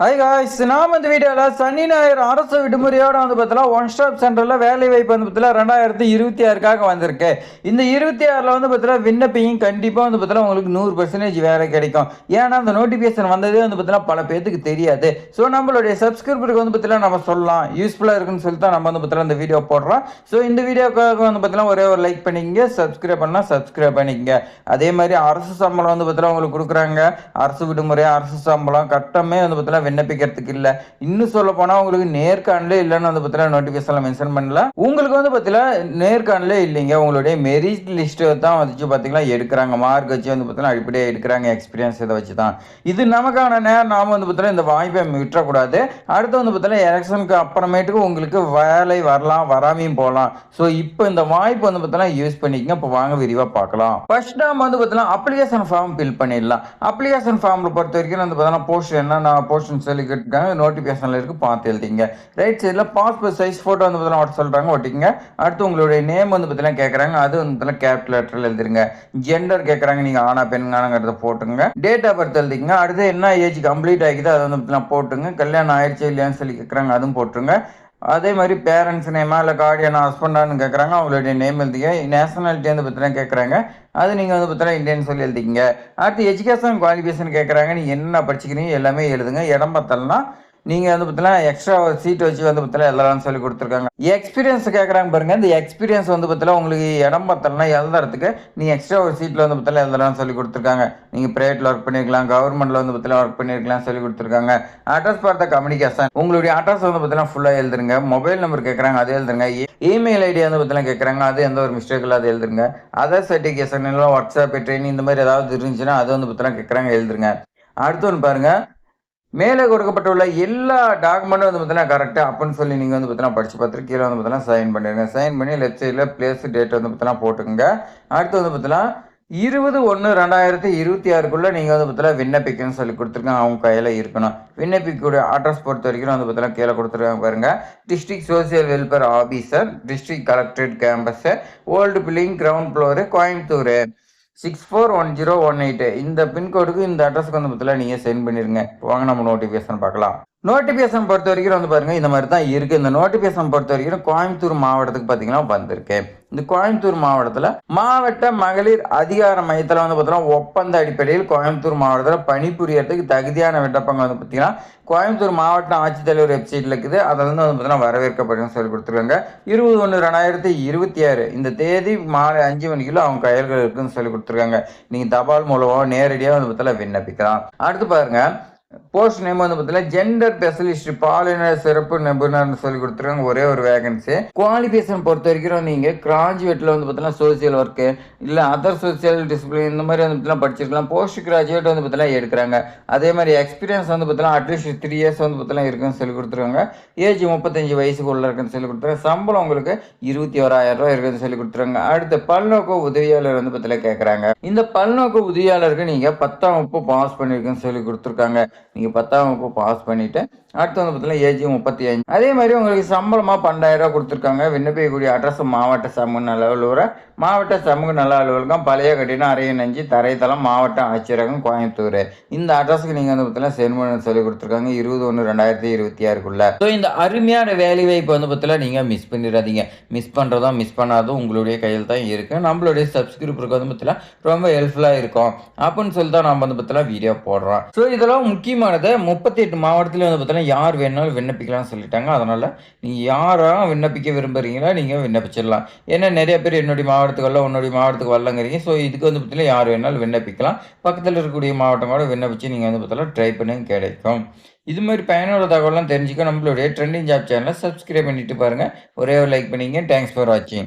Hi guys, நாம் இந்த வீடியோவில் சனி ஞாயிறு அரசு விடுமுறையோடு வந்து பார்த்தீங்கன்னா ஒன் ஸ்டாப் சென்டரில் வேலை வாய்ப்பு வந்து பார்த்தீங்கன்னா 2026க்காக வந்திருக்கு. இந்த 26ல் வந்து பார்த்தீங்கன்னா விண்ணப்பியும் கண்டிப்பாக வந்து பார்த்தீங்கன்னா உங்களுக்கு 100% வேலை கிடைக்கும். ஏன்னா அந்த நோட்டிஃபிகேஷன் வந்ததே வந்து பார்த்தீங்கன்னா பல பேருக்கு தெரியாது. ஸோ நம்மளுடைய சப்ஸ்கிரைபருக்கு வந்து பார்த்தீங்கன்னா நம்ம சொல்லலாம் யூஸ்ஃபுல்லாக இருக்குன்னு சொல்லிட்டு தான் நம்ம வந்து பார்த்தீங்கன்னா இந்த வீடியோ போடுறோம். ஸோ இந்த வீடியோக்காக வந்து பார்த்தீங்கன்னா ஒரே ஒரு லைக் பண்ணிக்கங்க, சப்ஸ்கிரைப் பண்ணால் சப்ஸ்கிரைப் பண்ணிக்கங்க. அதே மாதிரி அரசு சம்பளம் வந்து பார்த்தீங்கன்னா உங்களுக்கு கொடுக்குறாங்க. அரசு விடுமுறை, அரசு சம்பளம் கட்டமே வந்து பார்த்தீங்கன்னா விண்ணப்பிக்கிறதுக்கு இல்ல. இன்னும் சொல்ல போனா உங்களுக்கு நேர்காணலே இல்லைன்னு வந்து பார்த்தீங்கன்னா நோட்டிஃபிகேஷன்ல மென்ஷன் பண்ணல. உங்களுக்கு வந்து பார்த்தீங்கன்னா நேர்காணலே இல்லைங்க. உங்களுடைய மெரிட் லிஸ்ட் தான் வச்சு பார்த்தீங்கன்னா எடுக்கிறாங்க. மார்க் வச்சு வந்து பார்த்தீங்கன்னா அடிப்படையாக எடுக்கிறாங்க. எக்ஸ்பீரியன்ஸ் இதை வச்சு தான். இது நமக்கான நேரம். நாம வந்து பார்த்தீங்கன்னா இந்த வாய்ப்பை விட்டுறக்கூடாது. அடுத்து வந்து பார்த்தீங்கன்னா எலெக்ஷனுக்கு அப்புறமேட்டுக்கு உங்களுக்கு வேலை வரலாம், வராமையும் போகலாம். ஸோ இப்போ இந்த வாய்ப்பு வந்து பார்த்தீங்கன்னா யூஸ் பண்ணிக்கங்க. இப்போ வாங்க விரிவாக பார்க்கலாம். ஃபர்ஸ்ட் நாம வந்து பார்த்தீங்கன்னா அப்ளிகேஷன் ஃபார்ம் ஃபில் பண்ணிடலாம். அப்ளிகேஷன் ஃபார்ம்ல பொறுத்த வரைக்கும் வந்து பார்த்தீங்கன்னா போஸ்ட் என்ன போஸ்ட் சொல்லி கேட்டுருக்காங்க. நோட்டிஃபிகேஷன்ல இருக்கு, பார்த்து எழுதிங்க. ரைட் சைடில் பாஸ்போர்ட் சைஸ் ஃபோட்டோ வந்து பார்த்தீங்கன்னா ஒட்ட சொல்றாங்க, ஒட்டிங்க. அடுத்து உங்களுடைய நேம் வந்து பார்த்தீங்கன்னா கேட்குறாங்க, அது வந்து பார்த்தீங்கன்னா கேபிட்டல் லெட்டரில் எழுதிருங்க. ஜெண்டர் கேட்குறாங்க, நீங்கள் ஆனா பெண்கானங்கிறத போட்டுங்க. டேட் ஆஃப் பர்த் எழுதிங்க. அடுத்து என்ன ஏஜ் கம்ப்ளீட் ஆகிக்குது அதை வந்து பார்த்தீங்கன்னா போட்டுங்க. கல்யாணம் ஆயிடுச்சு இல்லையான்னு சொல்லி கேட்குறாங்க, அதுவும் போட்டுருங்க. அதே மாதிரி பேரண்ட்ஸ் நேமா இல்லை கார்டியன் ஹஸ்பண்டான்னு கேட்குறாங்க, அவங்களுடைய நேம் எழுதிங்க. நேஷனாலிட்டி வந்து பார்த்தீங்கன்னா கேட்குறாங்க, அது நீங்கள் வந்து பார்த்தீங்கன்னா இந்தியன் சொல்லி எழுதிக்கிங்க. அடுத்து எஜுகேஷன் குவாலிஃபிகேஷன் கேட்குறாங்க, நீங்கள் என்ன படிச்சுக்கிறீங்க எல்லாமே எழுதுங்க. இடம் பத்தலனா நீங்கள் வந்து பார்த்தீங்கன்னா எக்ஸ்ட்ரா ஒரு சீட் வச்சு வந்து பார்த்தீங்கன்னா எழுதலாம்னு சொல்லி கொடுத்துருக்காங்க. எக்ஸ்பீரியன்ஸ் கேட்குறாங்க பாருங்க. இந்த எக்ஸ்பீரியன்ஸ் வந்து பார்த்தீங்கன்னா உங்களுக்கு இடம் பத்தலனா எழுதுறதுக்கு நீங்கள் எக்ஸ்ட்ரா ஒரு சீட்டில் வந்து பார்த்தீங்கன்னா எழுதலாம்னு சொல்லி கொடுத்துருக்காங்க. நீங்கள் ப்ரைவேட்டில் ஒர்க் பண்ணியிருக்கலாம், கவர்மெண்ட்டில் வந்து பார்த்தீங்கன்னா ஒர்க் பண்ணியிருக்கலாம் சொல்லி கொடுத்துருக்காங்க. அட்ரஸ் பார்த்த கம்யூனிகேஷன், உங்களுடைய அட்ரஸ் வந்து பார்த்தீங்கன்னா ஃபுல்லாக எழுதுருங்க. மொபைல் நம்பர் கேட்குறாங்க, அது எழுதுருங்க. இமெயில் ஐடி வந்து பார்த்தீங்கன்னா கேட்குறாங்க, அது எந்த ஒரு மிஸ்டேக் இல்லை, அது எழுதுருங்க. அதர் சர்டிஃபிகேஷன் எல்லாம் வாட்ஸ்அப் ட்ரெயினிங் இந்த மாதிரி ஏதாவது இருந்துச்சுன்னா அது வந்து பார்த்தீங்கன்னா கேட்குறாங்க, எழுதுருங்க. அடுத்து ஒன்று பாருங்க, மேலே கொடுக்கப்பட்டுள்ள எல்லா டாக்குமெண்ட்டும் வந்து பார்த்தீங்கன்னா கரெக்டாக அப்படின்னு சொல்லி நீங்கள் வந்து பார்த்தீங்கன்னா படிச்சு பார்த்துட்டு கீழே வந்து பார்த்தீங்கன்னா சைன் பண்ணிடுங்க. சைன் பண்ணி லெஃப்ட் சைடில் பிளேஸ் டேட் வந்து பார்த்தீங்கன்னா போட்டுக்கோங்க. அடுத்து வந்து பார்த்தீங்கன்னா 20/1/2026க்குள்ளே நீங்கள் வந்து பார்த்தீங்கன்னா விண்ணப்பிக்கணும்னு சொல்லி கொடுத்துருக்காங்க, அவங்க கையில் இருக்கணும். விண்ணப்பிக்கக்கூடிய அட்ரஸ் பொறுத்த வரைக்கும் வந்து பார்த்தீங்கன்னா கீழே கொடுத்துருக்காங்க பாருங்க. District social welfare officer, district collectorate campus, old building, ground floor, Coimbatore 641018. இந்த பின்கோடுக்கு இந்த அட்ரஸ்க்கு வந்து பார்த்தீங்கன்னா நீங்கள் சென்ட் பண்ணிடுங்க. வாங்க நம்ம நோட்டிஃபிகேஷன் பார்க்கலாம். நோட்டிஃபிகேஷன் பொறுத்த வரைக்கும் வந்து பாருங்க இந்த மாதிரி தான் இருக்கு. இந்த நோட்டிஃபிகேஷன் பொறுத்த வரைக்கும் கோயம்புத்தூர் மாவட்டத்துக்கு பார்த்தீங்கன்னா வந்திருக்கு. இந்த கோயம்புத்தூர் மாவட்டத்தில் மாவட்ட மகளிர் அதிகார மையத்தில் வந்து பார்த்தீங்கன்னா ஒப்பந்த அடிப்படையில் கோயம்புத்தூர் மாவட்டத்தில் பணிபுரியறதுக்கு தகுதியான விண்ணப்பங்கள் வந்து பார்த்தீங்கன்னா கோயம்புத்தூர் மாவட்ட ஆட்சித்தலைவர் வெப்சைட்ல இருக்குது. அதில் வந்து பார்த்தீங்கன்னா வரவேற்கப்படும் சொல்லி கொடுத்துருக்காங்க. 20/1/2026 இந்த தேதி மாலை 5 மணிக்குள்ள அவங்க கையல்கள் இருக்குன்னு சொல்லி கொடுத்துருக்காங்க. நீங்கள் தபால் மூலமாக நேரடியாக வந்து பார்த்தீங்கன்னா விண்ணப்பிக்கலாம். அடுத்து பாருங்க, போஸ்ட் நேம் வந்து பார்த்தீங்கன்னா ஜெண்டர் ஸ்பெஷலிஸ்ட் பாலினர் சிறப்பு நிபுணர்னு சொல்லி கொடுத்துருக்காங்க. ஒரே ஒரு வேகன்சி. குவாலிஃபிகேஷன் பொறுத்த வரைக்கும் நீங்கள் கிராஜுவேட்டில் வந்து பார்த்தீங்கன்னா சோசியல் ஒர்க்கு இல்லை அதர் சோசியல் டிசிப்ளின் இந்த மாதிரி வந்து பார்த்தீங்கன்னா படிச்சிருக்கலாம். போஸ்ட் கிராஜுவேட் வந்து பார்த்தீங்கன்னா எடுக்கிறாங்க. அதே மாதிரி எக்ஸ்பீரியன்ஸ் வந்து பார்த்தீங்கன்னா அட்லீஸ்ட் 3 இயர்ஸ் வந்து பார்த்தீங்கன்னா இருக்குன்னு சொல்லி கொடுத்துருக்காங்க. ஏஜ் 35 வயசுக்குள்ள இருக்குன்னு சொல்லி கொடுத்துருக்காங்க. சம்பளம் உங்களுக்கு 21,000 ரூபாய் இருக்குன்னு சொல்லி கொடுத்துருக்காங்க. அடுத்த பல்நோக்கு உதவியாளர் வந்து பார்த்தீங்கன்னா கேட்குறாங்க. இந்த பல்நோக்கு உதவியாளருக்கு நீங்கள் 10ஆம் வகுப்பு பாஸ் பண்ணியிருக்குன்னு சொல்லி கொடுத்துருக்காங்க. நீங்கள் 10ஆம் வகுப்பு பாஸ் பண்ணிவிட்டு அடுத்து வந்து பார்த்தீங்கன்னா ஏஜ் 35. அதே மாதிரி உங்களுக்கு சம்பளமாக 12,000 ரூபா கொடுத்துருக்காங்க. விண்ணப்பிக்கக்கூடிய அட்ரஸ் மாவட்ட சமூக நல அலுவலர், மாவட்ட சமூக நல அலுவலகம், பழைய கட்டிடம், அரையநஞ்சி, தரைத்தளம், மாவட்ட ஆட்சியரகம், கோயம்புத்தூர். இந்த அட்ரஸுக்கு நீங்கள் வந்து பார்த்தீங்கன்னா சென்ட் பண்ண சொல்லி கொடுத்துருக்காங்க 20/1/2026க்குள்ள. ஸோ இந்த அருமையான வேலை வாய்ப்பு வந்து பார்த்தீங்கன்னா நீங்கள் மிஸ் பண்ணிடாதீங்க. மிஸ் பண்ணுறதும் மிஸ் பண்ணாதும் உங்களுடைய கையில் தான் இருக்குது. நம்மளுடைய சப்ஸ்கிரைபருக்கு வந்து பார்த்தீங்கன்னா ரொம்ப ஹெல்ப்ஃபுல்லாக இருக்கும் அப்படின்னு சொல்லி தான் நம்ம வந்து பார்த்தீங்கன்னா வீடியோ போடுறோம். ஸோ இதெல்லாம் முக்கியமானது. 38 மாவட்டத்தில் வந்து பார்த்தீங்கன்னா யார் வேணாலும் விண்ணப்பிக்கலாம்னு சொல்லிட்டாங்க. அதனால் நீங்கள் யாரும் விண்ணப்பிக்க விரும்புகிறீங்களோ நீங்கள் விண்ணப்பிச்சிடலாம். ஏன்னா நிறைய பேர் என்னுடைய மாவட்டத்துக்கு வரல, உன்னுடைய மாவட்டத்துக்கு வரலங்கிறீங்க. ஸோ இதுக்கு வந்து பார்த்தீங்கன்னா யார் வேணாலும் விண்ணப்பிக்கலாம். பக்கத்தில் இருக்கக்கூடிய மாவட்டம் கூட விண்ணப்பிச்சு நீங்கள் வந்து பார்த்தீங்கன்னா ட்ரை பண்ணி கிடைக்கும். இது மாதிரி பயனுள்ள தகவலாம் தெரிஞ்சுக்க நம்மளுடைய ட்ரெண்டிங் ஜாப் சேனலை சப்ஸ்கிரைப் பண்ணிட்டு பாருங்கள். ஒரே ஒரு லைக் பண்ணிங்க. தேங்க்ஸ் ஃபார் வாட்சிங்.